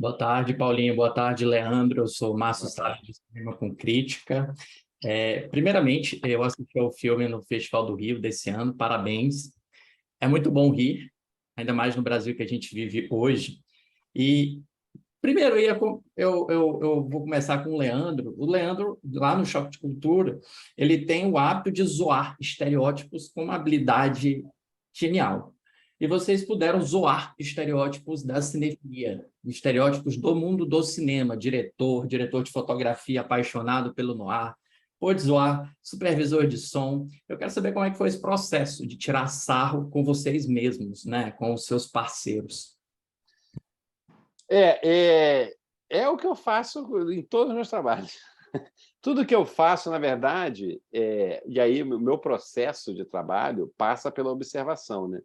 Boa tarde, Paulinho. Boa tarde, Leandro. Eu sou Márcio Boa Salles, tarde. de Cinema com Crítica. Primeiramente, eu assisti ao filme no Festival do Rio desse ano. Parabéns. É muito bom rir, ainda mais no Brasil que a gente vive hoje. E, primeiro, eu vou começar com o Leandro. O Leandro, lá no Choque de Cultura, ele tem o hábito de zoar estereótipos com uma habilidade genial. E vocês puderam zoar estereótipos da cinefilia, estereótipos do mundo do cinema, diretor de fotografia apaixonado pelo noir, pode zoar supervisor de som. Eu quero saber como é que foi esse processo de tirar sarro com vocês mesmos, né, com os seus parceiros. É o que eu faço em todos os meus trabalhos. Tudo que eu faço, na verdade, e aí o meu processo de trabalho passa pela observação, né?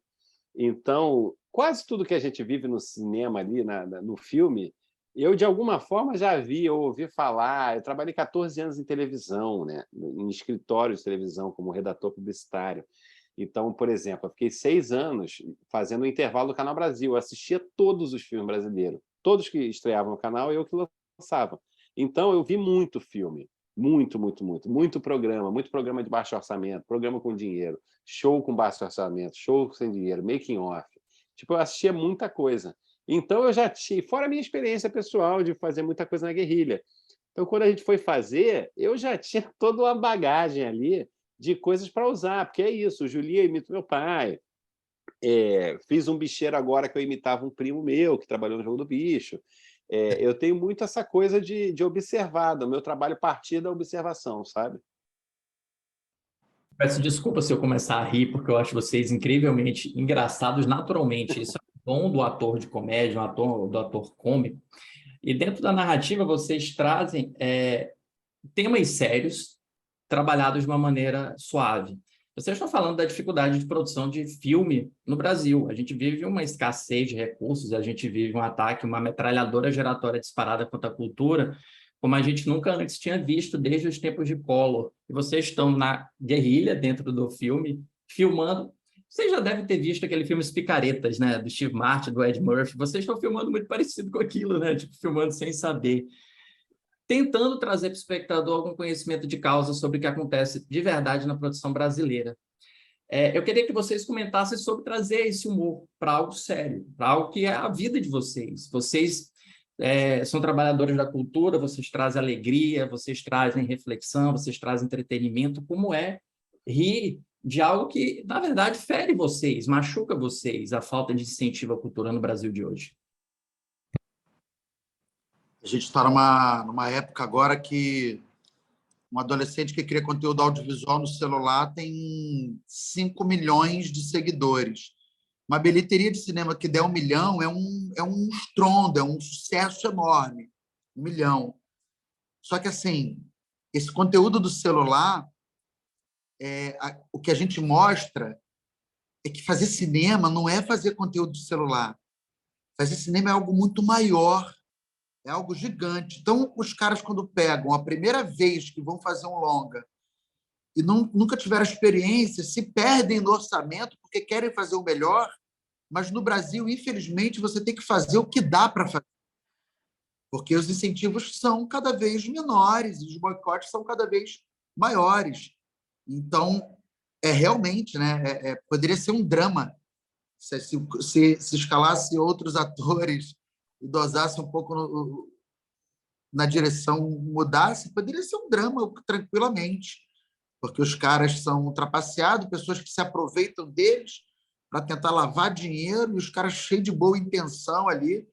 Então, quase tudo que a gente vive no cinema ali, no filme, eu, de alguma forma, já vi ou ouvi falar. Eu trabalhei 14 anos em televisão, né? Em escritório de televisão, como redator publicitário. Então, por exemplo, eu fiquei 6 anos fazendo o intervalo do Canal Brasil. Eu assistia todos os filmes brasileiros. Todos que estreavam no canal, eu que lançava. Então, eu vi muito filme. Muito, muito, muito. Muito programa de baixo orçamento, programa com dinheiro, show com baixo orçamento, show sem dinheiro, making off. Tipo, eu assistia muita coisa. Então, eu já tinha, fora a minha experiência pessoal de fazer muita coisa na guerrilha. Então, quando a gente foi fazer, eu já tinha toda uma bagagem ali de coisas para usar, porque é isso, o Julia imita meu pai, fiz um bicheiro agora que eu imitava um primo meu que trabalhou no Jogo do Bicho. Eu tenho muito essa coisa de observar, do meu trabalho partir da observação, sabe? Peço desculpa se eu começar a rir, porque eu acho vocês incrivelmente engraçados naturalmente. Isso é o dom do ator de comédia, do ator cômico. E dentro da narrativa, vocês trazem temas sérios trabalhados de uma maneira suave. Vocês estão falando da dificuldade de produção de filme no Brasil. A gente vive uma escassez de recursos, a gente vive um ataque, uma metralhadora giratória disparada contra a cultura, como a gente nunca antes tinha visto desde os tempos de Collor. E vocês estão na guerrilha dentro do filme, filmando. Vocês já devem ter visto aquele filme Os Picaretas, né? Do Steve Martin, do Ed Murphy. Vocês estão filmando muito parecido com aquilo, né? Tipo, filmando sem saber, tentando trazer para o espectador algum conhecimento de causa sobre o que acontece de verdade na produção brasileira. Eu queria que vocês comentassem sobre trazer esse humor para algo sério, para algo que é a vida de vocês. Vocês são trabalhadores da cultura, vocês trazem alegria, vocês trazem reflexão, vocês trazem entretenimento. Como é rir de algo que, na verdade, fere vocês, machuca vocês, a falta de incentivo à cultura no Brasil de hoje? A gente está numa época agora que um adolescente que cria conteúdo audiovisual no celular tem 5 milhões de seguidores. Uma bilheteria de cinema que der 1 milhão é um estrondo, é um sucesso enorme. 1 milhão. Só que, assim, esse conteúdo do celular, o que a gente mostra é que fazer cinema não é fazer conteúdo de celular. Fazer cinema é algo muito maior, é algo gigante. Então, os caras, quando pegam a primeira vez que vão fazer um longa e nunca tiveram experiência, se perdem no orçamento porque querem fazer o melhor, mas no Brasil, infelizmente, você tem que fazer o que dá para fazer, porque os incentivos são cada vez menores e os boicotes são cada vez maiores. Então, realmente, né, poderia ser um drama se escalasse outros atores e dosasse um pouco na direção, mudasse, poderia ser um drama tranquilamente, porque os caras são trapaceados, pessoas que se aproveitam deles para tentar lavar dinheiro, e os caras cheios de boa intenção ali.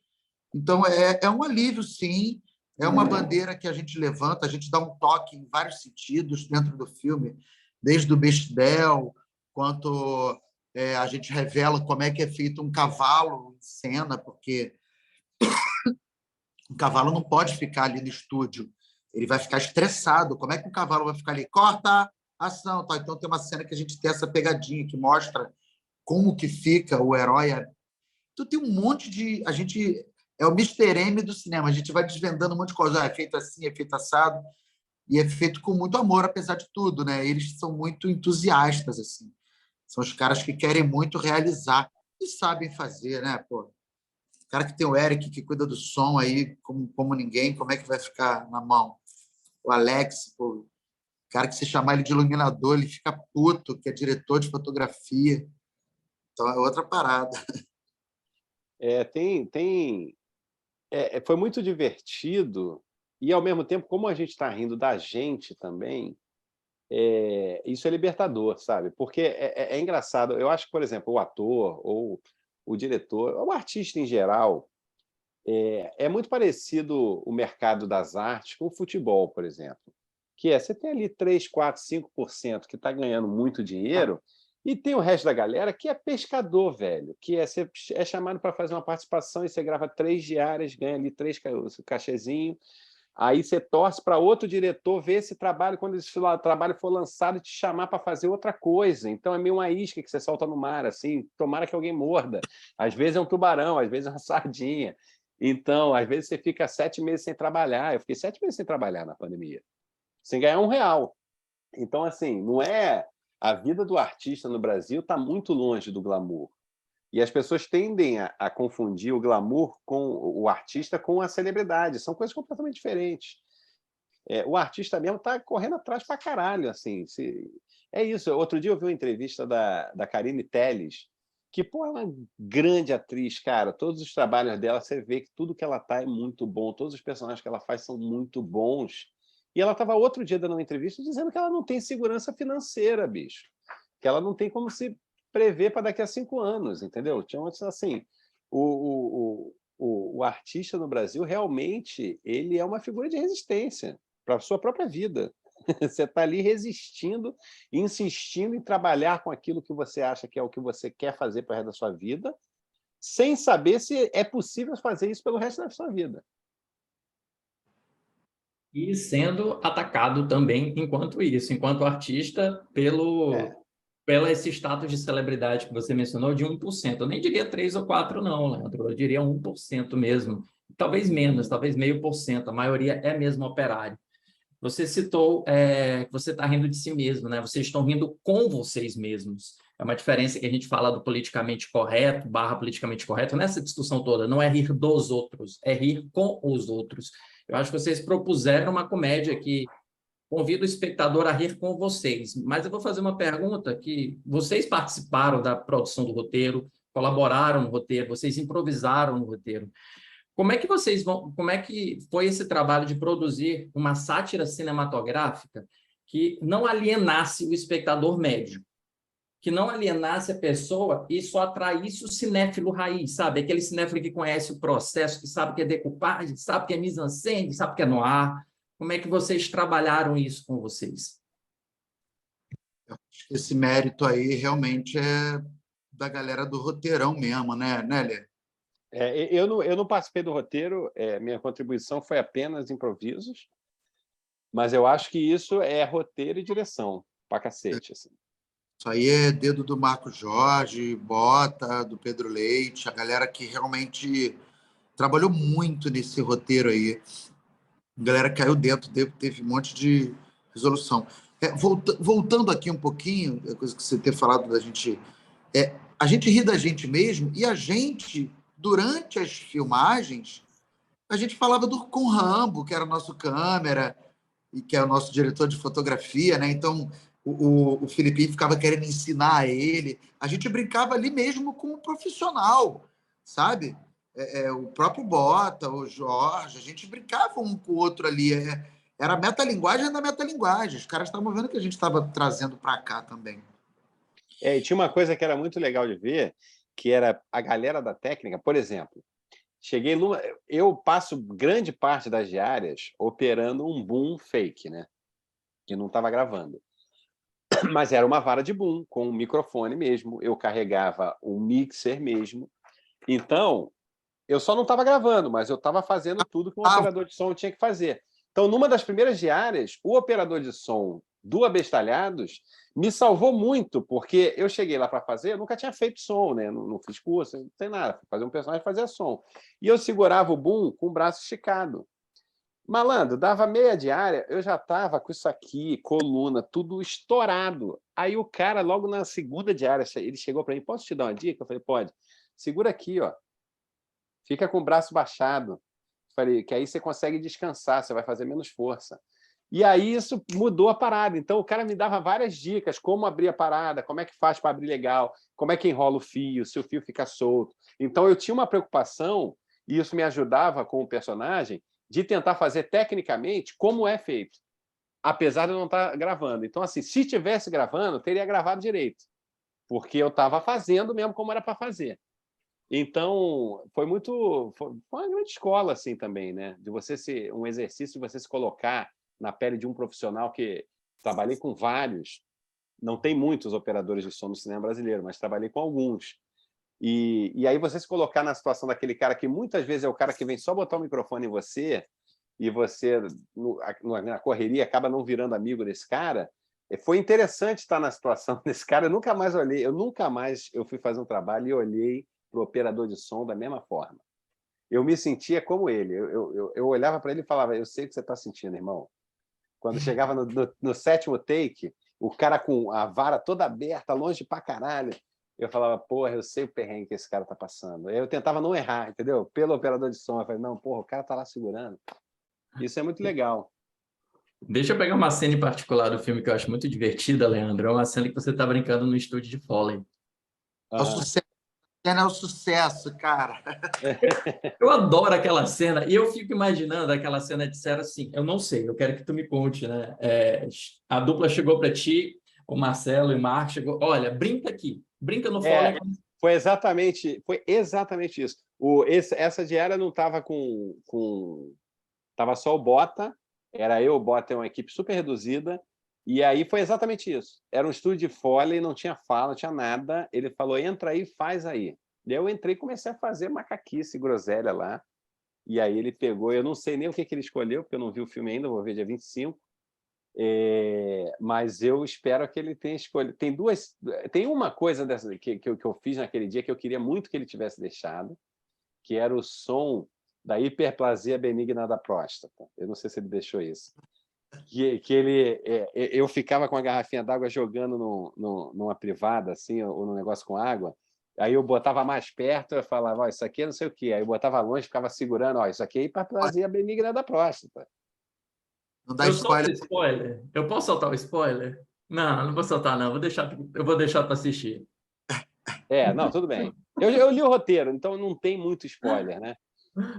Então, é um alívio, sim, é uma bandeira que a gente levanta, a gente dá um toque em vários sentidos dentro do filme, desde o Bechdel, quanto a gente revela como é que é feito um cavalo em cena, porque um cavalo não pode ficar ali no estúdio, ele vai ficar estressado. Como é que o cavalo vai ficar ali? Corta, ação. Tá? Então, tem uma cena que a gente tem essa pegadinha que mostra como que fica o herói. Então, tem um monte de... A gente é o Mister M do cinema, a gente vai desvendando um monte de coisa. É feito assim, é feito assado, e é feito com muito amor, apesar de tudo, né? Eles são muito entusiastas, assim. São os caras que querem muito realizar e sabem fazer, né? Pô, cara que tem o Eric, que cuida do som aí, como ninguém, como é que vai ficar na mão? O Alex, pô, o cara que se chamar ele de iluminador, ele fica puto, que é diretor de fotografia. Então, é outra parada. Foi muito divertido e, ao mesmo tempo, como a gente está rindo da gente também, isso é libertador, sabe? Porque é engraçado. Eu acho que, por exemplo, o ator ou o diretor, o artista em geral, é muito parecido o mercado das artes com o futebol, por exemplo. Que você tem ali 3, 4, 5% que está ganhando muito dinheiro e tem o resto da galera que é pescador, velho, que você é chamado para fazer uma participação e você grava 3 diárias, ganha ali 3 cachezinho, aí você torce para outro diretor ver esse trabalho, quando esse trabalho for lançado, te chamar para fazer outra coisa. Então é meio uma isca que você solta no mar, assim, tomara que alguém morda. Às vezes é um tubarão, às vezes é uma sardinha. Então, às vezes você fica 7 meses sem trabalhar. Eu fiquei 7 meses sem trabalhar na pandemia, sem ganhar R$ 1. Então, assim, não é... A vida do artista no Brasil está muito longe do glamour. E as pessoas tendem a confundir o glamour com o artista com a celebridade. São coisas completamente diferentes. O artista mesmo está correndo atrás pra caralho. Assim, é isso. Outro dia eu vi uma entrevista da Karine Telles, que, pô, é uma grande atriz, cara. Todos os trabalhos dela, você vê que tudo que ela tá é muito bom. Todos os personagens que ela faz são muito bons. E ela estava outro dia dando uma entrevista dizendo que ela não tem segurança financeira, bicho. Que ela não tem como se prever para daqui a 5 anos, entendeu? Tinha assim, o artista no Brasil realmente ele é uma figura de resistência para a sua própria vida. Você está ali resistindo, insistindo em trabalhar com aquilo que você acha que é o que você quer fazer para o resto da sua vida, sem saber se é possível fazer isso pelo resto da sua vida. E sendo atacado também enquanto isso, enquanto artista, pelo esse status de celebridade que você mencionou, de 1%. Eu nem diria 3 ou 4, não, Leandro. Eu diria 1% mesmo. Talvez menos, talvez 0,5%. A maioria é mesmo operário. Você citou que você está rindo de si mesmo, né? Vocês estão rindo com vocês mesmos. É uma diferença que a gente fala do politicamente correto, barra politicamente correto, nessa discussão toda. Não é rir dos outros, é rir com os outros. Eu acho que vocês propuseram uma comédia que convida o espectador a rir com vocês. Mas eu vou fazer uma pergunta que vocês participaram da produção do roteiro, colaboraram no roteiro, vocês improvisaram no roteiro. Como é que foi esse trabalho de produzir uma sátira cinematográfica que não alienasse o espectador médio, que não alienasse a pessoa e só atraísse o cinéfilo raiz, sabe? Aquele cinéfilo que conhece o processo, que sabe que é decupagem, sabe que é mise-en-scène, sabe que é noir. Como é que vocês trabalharam isso com vocês? Eu acho que esse mérito aí realmente é da galera do roteirão mesmo, né, Lê? Eu não participei do roteiro, minha contribuição foi apenas improvisos, mas eu acho que isso é roteiro e direção, pra cacete. Assim. Isso aí é dedo do Marco Jorge, Bota, do Pedro Leite, a galera que realmente trabalhou muito nesse roteiro aí. A galera caiu dentro, teve um monte de resolução. Voltando aqui um pouquinho, a coisa que você ter falado da gente. A gente ri da gente mesmo e a gente, durante as filmagens, a gente falava com o Rambo, que era o nosso câmera e que é o nosso diretor de fotografia, né? Então, o Filipinho ficava querendo ensinar a ele. A gente brincava ali mesmo com um profissional, sabe? O próprio Bota, o Jorge, a gente brincava um com o outro ali. Era metalinguagem da metalinguagem. Os caras estavam vendo que a gente estava trazendo para cá também. E tinha uma coisa que era muito legal de ver, que era a galera da técnica, por exemplo. Eu passo grande parte das diárias operando um boom fake, né? Que não estava gravando. Mas era uma vara de boom, com um microfone mesmo. Eu carregava um mixer mesmo. Então, eu só não estava gravando, mas eu estava fazendo tudo que um operador de som tinha que fazer. Então, numa das primeiras diárias, o operador de som do Abestalhados me salvou muito, porque eu cheguei lá para fazer, eu nunca tinha feito som, né? Não fiz curso, não tem nada. Fazer um personagem fazer som. E eu segurava o boom com o braço esticado. Malandro, dava meia diária, eu já estava com isso aqui, coluna, tudo estourado. Aí o cara, logo na segunda diária, ele chegou para mim, posso te dar uma dica? Eu falei, pode. Segura aqui, ó. fica com o braço baixado. Falei, que aí você consegue descansar, você vai fazer menos força. E aí isso mudou a parada. Então o cara me dava várias dicas, como abrir a parada, como é que faz para abrir legal, como é que enrola o fio, se o fio fica solto. Então eu tinha uma preocupação, e isso me ajudava com o personagem, de tentar fazer tecnicamente como é feito, apesar de eu não estar gravando. Então, assim, se estivesse gravando, teria gravado direito, porque eu estava fazendo mesmo como era para fazer. Então, foi uma grande escola assim também, né? De você um exercício de você se colocar na pele de um profissional que trabalhei com vários, não tem muitos operadores de som no cinema brasileiro, mas trabalhei com alguns. E aí você se colocar na situação daquele cara que muitas vezes é o cara que vem só botar o microfone em você e você, na correria, acaba não virando amigo desse cara. Foi interessante estar na situação desse cara. Eu nunca mais eu fui fazer um trabalho e olhei para o operador de som da mesma forma. Eu me sentia como ele. Eu olhava para ele e falava, eu sei o que você está sentindo, irmão. Quando chegava no sétimo take, o cara com a vara toda aberta, longe pra caralho, eu falava, porra, eu sei o perrengue que esse cara tá passando. Eu tentava não errar, entendeu? Pelo operador de som. Eu falei, não, porra, o cara tá lá segurando. Isso é muito legal. Deixa eu pegar uma cena em particular do filme que eu acho muito divertida, Leandro. É uma cena que você está brincando no estúdio de Foley. É o sucesso. A cena é o sucesso, cara. Eu adoro aquela cena e eu fico imaginando aquela cena de sério assim, eu não sei, eu quero que tu me conte, né? A dupla chegou para ti, o Marcelo e o Marco chegou, olha, brinca aqui, brinca no Foley. Foi exatamente isso. Essa diária não estava Tava só o Bota, era eu, o Bota, é uma equipe super reduzida, e aí foi exatamente isso. Era um estúdio de Foley, não tinha fala, não tinha nada. Ele falou, entra aí, faz aí. E eu entrei e comecei a fazer macaquice, groselha lá. E aí ele pegou, eu não sei nem o que ele escolheu, porque eu não vi o filme ainda, vou ver dia 25. Mas eu espero que ele tenha escolhido. Tem uma coisa dessa que eu fiz naquele dia que eu queria muito que ele tivesse deixado, que era o som da hiperplasia benigna da próstata. Eu não sei se ele deixou isso. Eu ficava com a garrafinha d'água jogando numa privada, assim, ou num negócio com água. Aí eu botava mais perto, eu falava, isso aqui é não sei o quê. Aí eu botava longe, ficava segurando, isso aqui é hiperplasia benigna da próstata. Não dá Eu solto spoiler. spoiler? Eu posso soltar o spoiler? Não, não vou soltar, não. Eu vou deixar tu assistir. Não, tudo bem. Eu li o roteiro, então não tem muito spoiler, né?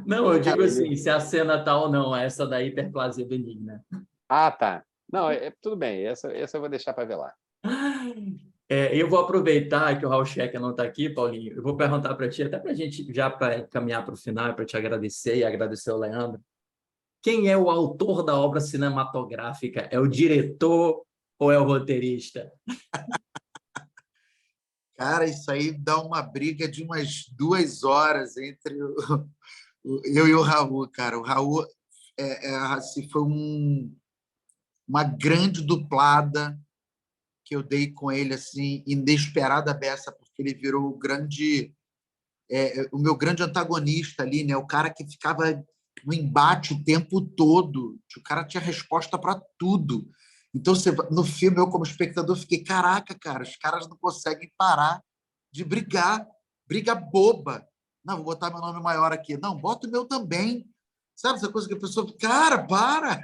Não, eu digo assim, se a cena tá ou não, essa da hiperplasia benigna. Ah, tá. Não, tudo bem. Essa eu vou deixar para ver lá. Eu vou aproveitar que o Raul Schecker não está aqui, Paulinho. Eu vou perguntar para ti, até para a gente já para caminhar para o final, para te agradecer e agradecer ao Leandro. Quem é o autor da obra cinematográfica? É o diretor ou é o roteirista? Cara, isso aí dá uma briga de umas 2 horas entre eu e o Raul, cara. O Raul assim, foi uma grande duplada que eu dei com ele, assim, inesperada beça, porque ele virou o meu grande antagonista ali, né? O cara que ficava no embate o tempo todo. O cara tinha resposta para tudo. Então, no filme, eu, como espectador, fiquei, caraca, cara, os caras não conseguem parar de brigar. Briga boba. Não, vou botar meu nome maior aqui. Não, bota o meu também. Sabe essa coisa que a pessoa... Cara, para!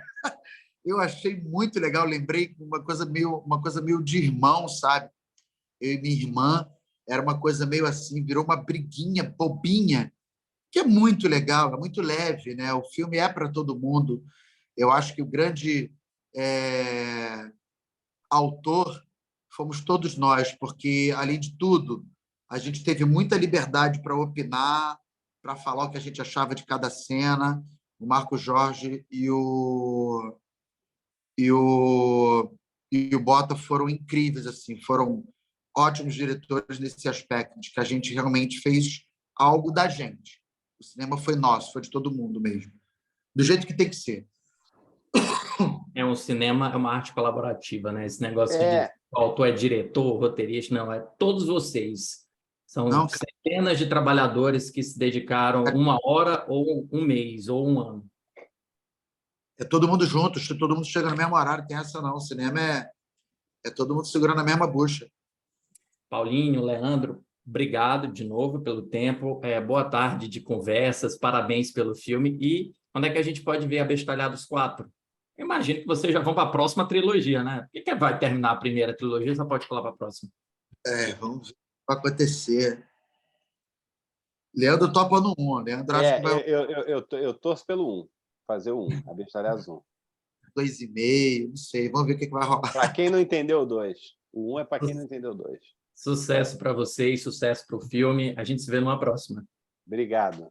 Eu achei muito legal. Lembrei uma coisa meio de irmão, sabe? Eu e minha irmã. Era uma coisa meio assim, virou uma briguinha bobinha, que é muito legal, é muito leve, né? O filme é para todo mundo. Eu acho que o grande autor fomos todos nós, porque, além de tudo, a gente teve muita liberdade para opinar, para falar o que a gente achava de cada cena. O Marco Jorge e o Bota foram incríveis, assim, foram ótimos diretores nesse aspecto, de que a gente realmente fez algo da gente. O cinema foi nosso, foi de todo mundo mesmo. Do jeito que tem que ser. Um cinema é uma arte colaborativa, né? Esse negócio de o autor é diretor, roteirista, não, é todos vocês. São Não, centenas de trabalhadores que se dedicaram 1 hora, ou 1 mês, ou 1 ano. é todo mundo junto, todo mundo chega no mesmo horário, tem essa não. O cinema é todo mundo segurando a mesma bucha. Paulinho, Leandro, Obrigado de novo pelo tempo. Boa tarde de conversas. Parabéns pelo filme. E quando é que a gente pode ver Abestalhados 4? Eu imagino que vocês já vão para a próxima trilogia, né? Por que vai terminar a primeira trilogia? Só pode falar para a próxima. Vamos ver o que vai acontecer. Leandro topa no 1. Leandro acha que vai eu torço pelo 1. Fazer o 1, Abestalhados 1. 2,5, não sei. Vamos ver o que vai rolar. Para quem não entendeu o 2. O 1 é para quem não entendeu o 2. Sucesso para vocês, sucesso para o filme. A gente se vê numa próxima. Obrigado.